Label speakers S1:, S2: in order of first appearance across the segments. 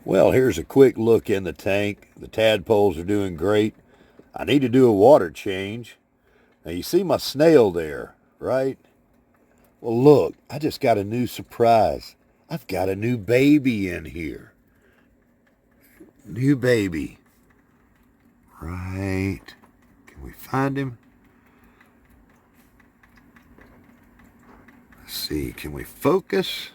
S1: Well, here's a quick look in the tank. The tadpoles are doing great. I need to do a water change. Now you see my snail there, right? Well, look, I just got a new surprise. I've got a new baby in here. New baby. Right. Can we find him? Let's see, can we focus?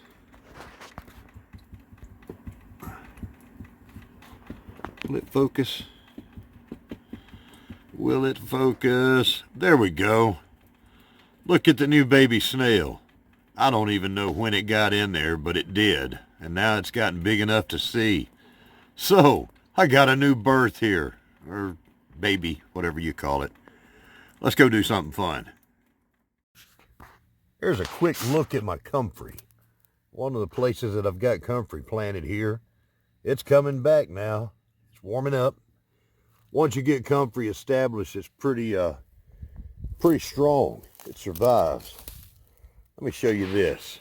S1: Will it focus? Will it focus? There we go. Look at the new baby snail. I don't even know when it got in there, but it did. And now it's gotten big enough to see. So, I got a new berth here. Or baby, whatever you call it. Let's go do something fun. Here's a quick look at my comfrey. One of the places that I've got comfrey planted here. It's coming back now. It's warming up. Once you get comfrey established, it's pretty strong. It survives. Let me show you this.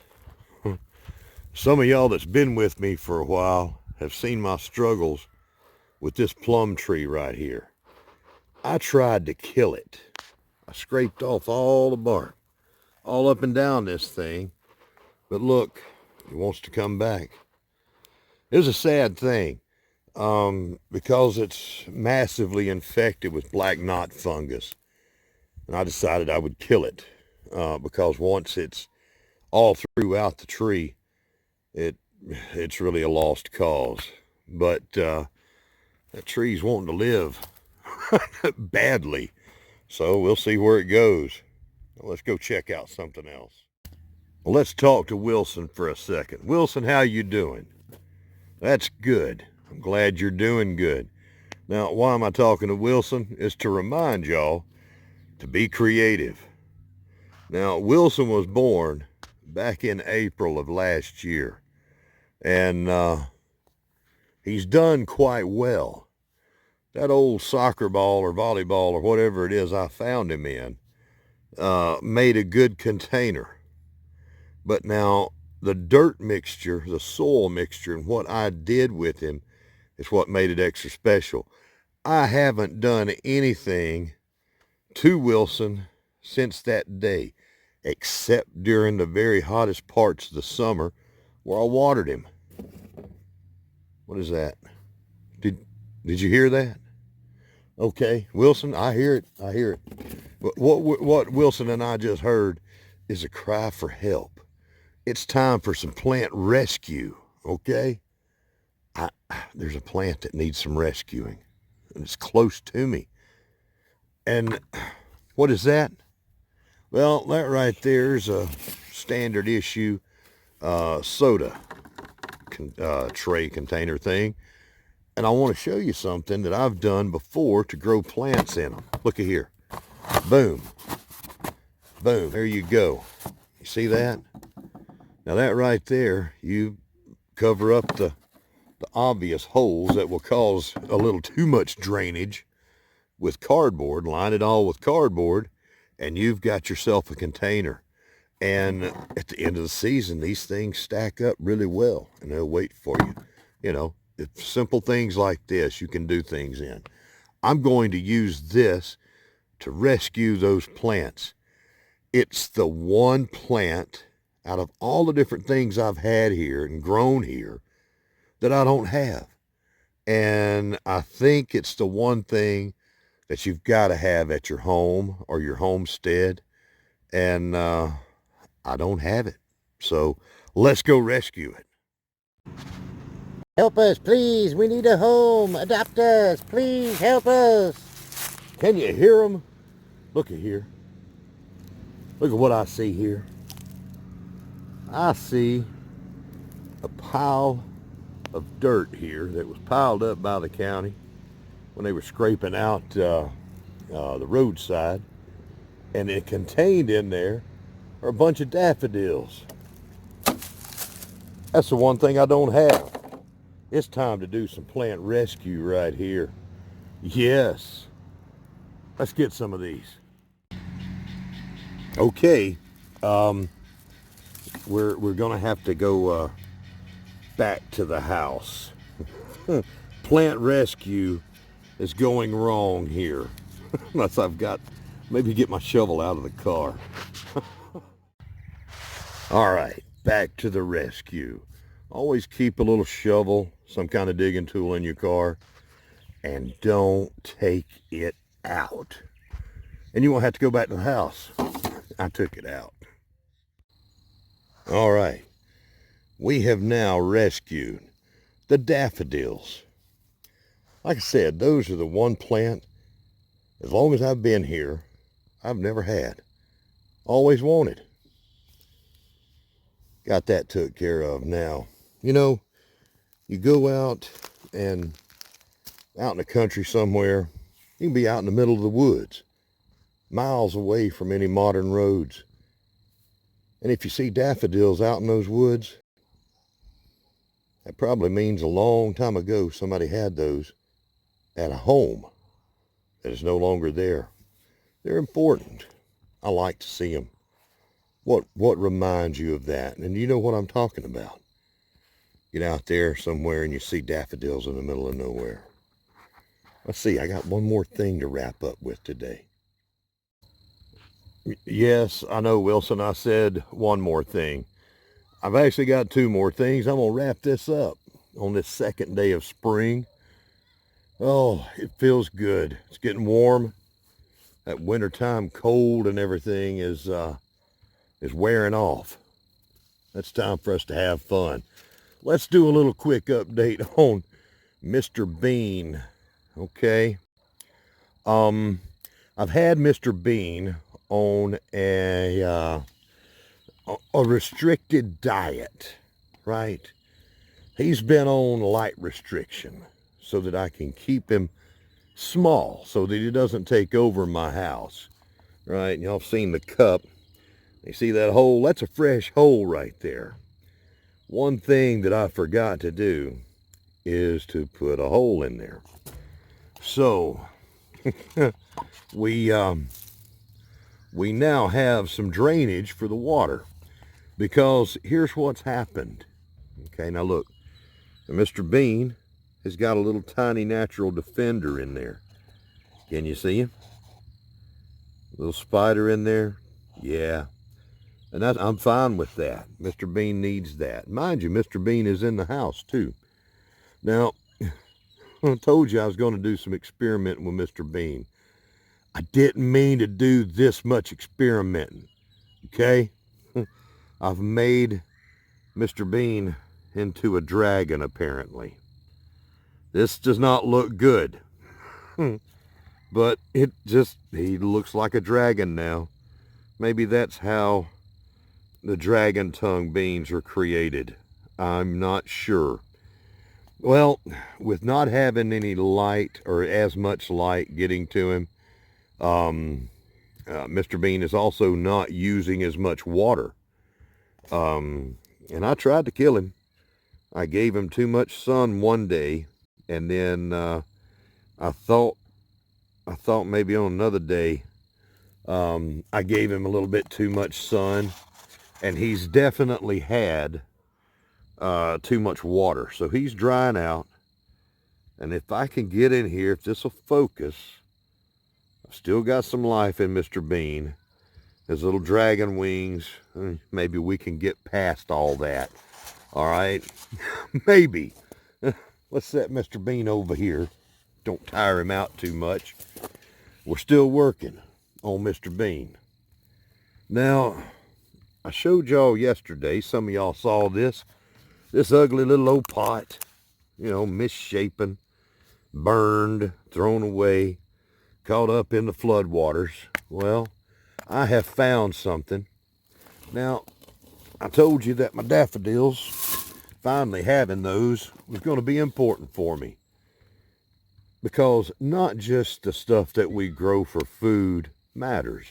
S1: Some of y'all that's been with me for a while have seen my struggles with this plum tree right here. I tried to kill it. I scraped off all the bark, all up and down this thing. But look, it wants to come back. It was a sad thing because it's massively infected with black knot fungus. And I decided I would kill it because once it's all throughout the tree, it's really a lost cause. But that tree's wanting to live badly. So we'll see where it goes. Let's go check out something else. Well, let's talk to Wilson for a second. Wilson, how you doing? That's good. I'm glad you're doing good. Now, why am I talking to Wilson? It's to remind y'all to be creative. Now, Wilson was born back in April of last year, and he's done quite well. That old soccer ball or volleyball or whatever it is I found him in made a good container. But now the dirt mixture, the soil mixture, and what I did with him is what made it extra special. I haven't done anything to Wilson since that day, except during the very hottest parts of the summer where I watered him. What is that? Did you hear that? Okay, Wilson, I hear it. I hear it. But what Wilson and I just heard is a cry for help. It's time for some plant rescue, okay? There's a plant that needs some rescuing, and it's close to me. And what is that? Well, that right there is a standard issue soda tray container thing. And I want to show you something that I've done before to grow plants in them. Look at here. Boom. Boom. There you go. You see that? Now that right there, you cover up the obvious holes that will cause a little too much drainage with cardboard. Line it all with cardboard, and you've got yourself a container. And at the end of the season, these things stack up really well, and they'll wait for you. You know, it's simple things like this you can do things in. I'm going to use this to rescue those plants. It's the one plant out of all the different things I've had here and grown here that I don't have. And I think it's the one thing that you've got to have at your home or your homestead. And I don't have it. So let's go rescue it.
S2: Help us, please. We need a home. Adopt us. Please help us.
S1: Can you hear them? Look at here. Look at what I see here. I see a pile of dirt here that was piled up by the county when they were scraping out the roadside. And it contained in there are a bunch of daffodils. That's the one thing I don't have. It's time to do some plant rescue right here. Yes. Let's get some of these. Okay. We're gonna have to go back to the house. plant rescue is going wrong here. Unless I've got, maybe get my shovel out of the car. All right, back to the rescue. Always keep a little shovel, some kind of digging tool in your car, and don't take it out. And you won't have to go back to the house. I took it out. All right, we have now rescued the daffodils. Like I said, those are the one plant, as long as I've been here, I've never had. Always wanted. Got that took care of now. You know, you go out in the country somewhere, you can be out in the middle of the woods, miles away from any modern roads. And if you see daffodils out in those woods, that probably means a long time ago somebody had those at a home that is no longer there. They're important. I like to see them. What reminds you of that? And you know what I'm talking about. Get out there somewhere and you see daffodils in the middle of nowhere. Let's see, I got one more thing to wrap up with today. Yes, I know, Wilson, I said one more thing. I've actually got two more things. I'm going to wrap this up on this second day of spring. Oh, it feels good. It's getting warm. That wintertime cold and everything is wearing off. It's time for us to have fun. Let's do a little quick update on Mr. Bean. Okay. I've had Mr. Bean on a restricted diet, right? He's been on light restriction so that I can keep him small, so that he doesn't take over my house, right? And y'all have seen the cup. You see that hole? That's a fresh hole right there. One thing that I forgot to do is to put a hole in there. So we now have some drainage for the water, because here's what's happened. Okay, now look, Mr. Bean has got a little tiny natural defender in there. Can you see him? Little spider in there? Yeah. And I'm fine with that. Mr. Bean needs that. Mind you, Mr. Bean is in the house too. Now, I told you I was going to do some experimenting with Mr. Bean. I didn't mean to do this much experimenting, okay? I've made Mr. Bean into a dragon, apparently. This does not look good, but he looks like a dragon now. Maybe that's how the dragon tongue beans are created. I'm not sure. Well, with not having any light, or as much light getting to him, Mr. Bean is also not using as much water. And I tried to kill him. I gave him too much sun one day, and then I thought maybe on another day I gave him a little bit too much sun, and he's definitely had too much water. So he's drying out. And if I can get in here, if this will focus, I've still got some life in Mr. Bean. His little dragon wings, maybe we can get past all that. All right? Maybe. Let's set Mr. Bean over here. Don't tire him out too much. We're still working on Mr. Bean. Now, I showed y'all yesterday, some of y'all saw this ugly little old pot, you know, misshapen, burned, thrown away, caught up in the floodwaters. Well, I have found something. Now, I told you that my daffodils, finally having those, was going to be important for me. Because not just the stuff that we grow for food matters.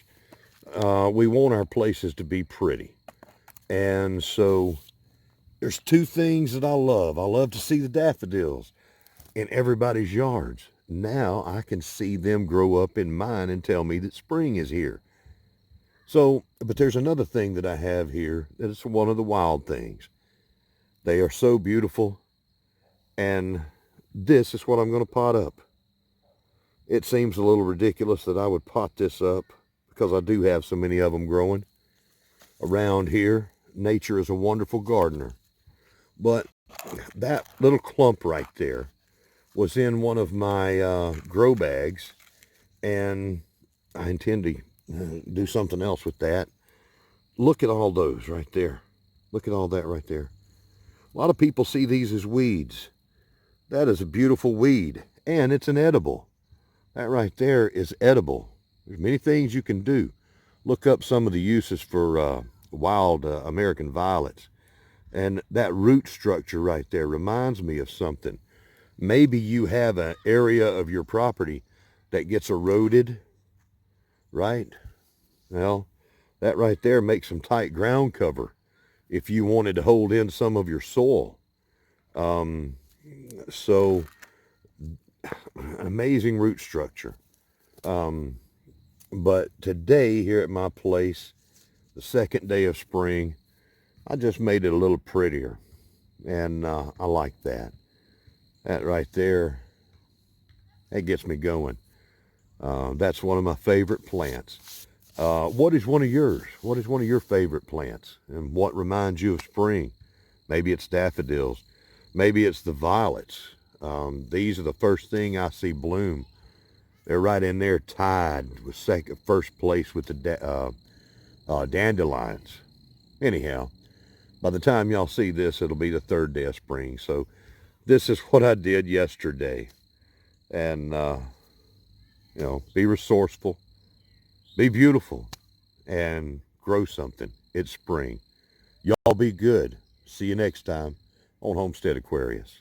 S1: We want our places to be pretty. And so there's two things that I love. I love to see the daffodils in everybody's yards. Now I can see them grow up in mine and tell me that spring is here. So, but there's another thing that I have here that is one of the wild things. They are so beautiful, and this is what I'm going to pot up. It seems a little ridiculous that I would pot this up because I do have so many of them growing around here. Nature is a wonderful gardener. But that little clump right there was in one of my grow bags, and I intend to do something else with that. Look at all those right there. Look at all that right there. A lot of people see these as weeds. That is a beautiful weed, and it's an edible. That right there is edible. There's many things you can do. Look up some of the uses for wild American violets. And that root structure right there reminds me of something. Maybe you have an area of your property that gets eroded, right? Well, that right there makes some tight ground cover if you wanted to hold in some of your soil. So, amazing root structure. But today here at my place, the second day of spring, I just made it a little prettier. And I like that. That right there, that gets me going. That's one of my favorite plants. What is one of yours? What is one of your favorite plants? And what reminds you of spring? Maybe it's daffodils. Maybe it's the violets. These are the first thing I see bloom. They're right in there tied with first place with the dandelions. Anyhow, by the time y'all see this, it'll be the third day of spring. So this is what I did yesterday. And, be resourceful, be beautiful, and grow something. It's spring. Y'all be good. See you next time on Homestead Aquarius.